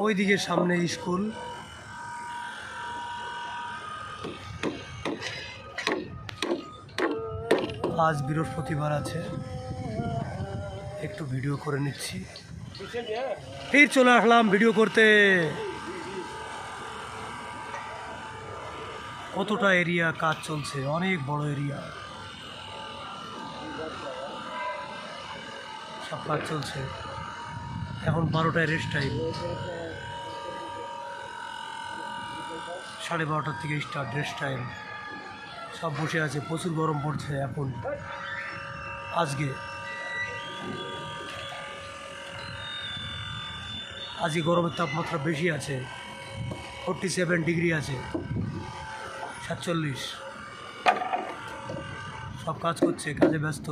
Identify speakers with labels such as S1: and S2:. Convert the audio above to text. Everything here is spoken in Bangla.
S1: ওই দিকে সামনে স্কুল। আজ বৃহস্পতিবার আছে, একটু ভিডিও করে নিচ্ছি। ফির চলে আসলাম ভিডিও করতে। কতটা এরিয়া কাজ চলছে, অনেক বড় এরিয়া, সব কাজ চলছে। এখন 12টায় রেস্ট টাইম, 12:30 থেকে স্টার্ট রেস্ট টাইম। সব বসে আছে, প্রচুর গরম পড়ছে এখন। আজকে গরমের তাপমাত্রা বেশি আছে, 47 ডিগ্রি আছে, 47। সব কাজ করছে, কাজে ব্যস্ত।